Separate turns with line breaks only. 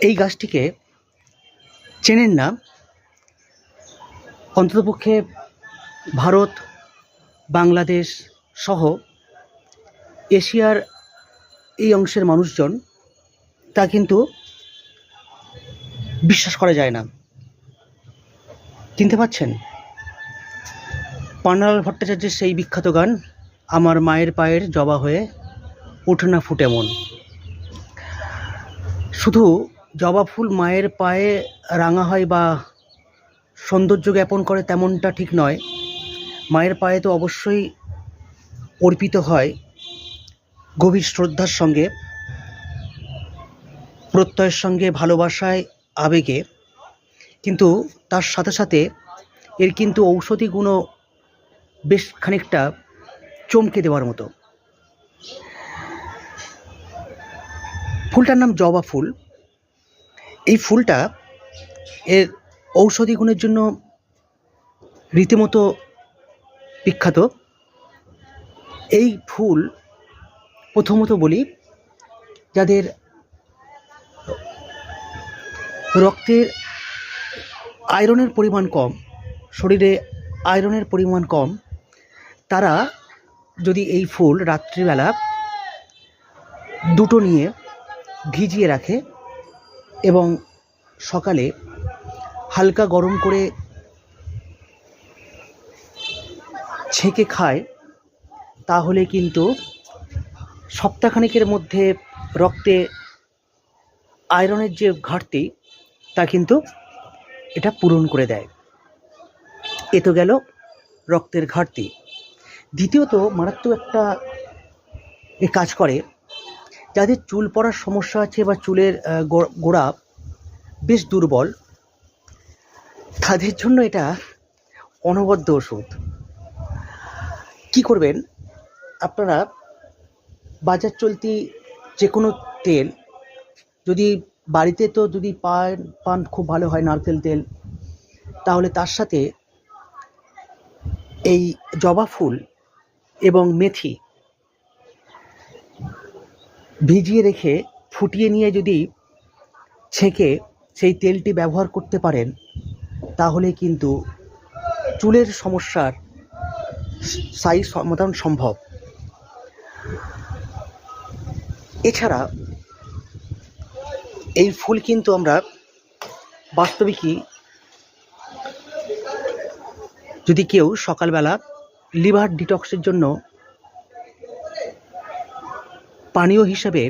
এই গাছটিকে চেনেন না, অন্ততপক্ষে ভারত, বাংলাদেশ সহ এশিয়ার এই অংশের মানুষজন তা কিন্তু বিশ্বাস করা যায় না। চিনতে পারছেন? পান্নালাল ভট্টাচার্যের সেই বিখ্যাত গান, আমার মায়ের পায়ের জবা হয়ে ওঠে না ফুটে মন। শুধু জবা ফুল মায়ের পায়ে রাঙা হয় বা সৌন্দর্য জ্ঞাপন করে তেমনটা ঠিক নয়। মায়ের পায়ে তো অবশ্যই অর্পিত হয় গভীর শ্রদ্ধার সঙ্গে, প্রত্যয়ের সঙ্গে, ভালোবাসায়, আবেগে, কিন্তু তার সাথে সাথে এর কিন্তু ঔষধি গুণও বেশ খানিকটা চমকে দেওয়ার মতো। ফুলটার নাম জবা ফুল। এই ফুলটা এর ঔষধি গুণের জন্য রীতিমতো বিখ্যাত। এই ফুল প্রথমত বলি, যাদের রক্তের আয়রনের পরিমাণ কম, শরীরে আয়রনের পরিমাণ কম, তারা যদি এই ফুল রাত্রিবেলা দুটো নিয়ে ভিজিয়ে রাখে এবং সকালে হালকা গরম করে ছেঁকে খায়, তাহলে কিন্তু সপ্তাহখানেকের মধ্যে রক্তে আয়রনের যে ঘাটতি তা কিন্তু এটা পূরণ করে দেয়। এ তো গেল রক্তের ঘাটতি। দ্বিতীয়ত মারাত্মক একটা কাজ করে, যাদের চুল পড়ার সমস্যা আছে বা চুলের গোড়া বেশ দুর্বল, তাদের জন্য এটা অনবদ্য ওষুধ। কি করবেন আপনারা, বাজার চলতি যে কোনো তেল, যদি বাড়িতে তো যদি পান খুব ভালো হয় নারকেল তেল, তাহলে তার সাথে এই জবা ফুল এবং মেথি ভিজিয়ে রেখে ফুটিয়ে নিয়ে যদি ছেঁকে সেই তেলটি ব্যবহার করতে পারেন, তাহলে কিন্তু চুলের সমস্যার স্থায়ী সমাধান সম্ভব। এছাড়া এই ফুল কিন্তু আমরা বাস্তবিকই, যদি কেউ সকালবেলা লিভার ডিটক্সের জন্য পানীয় হিসেবে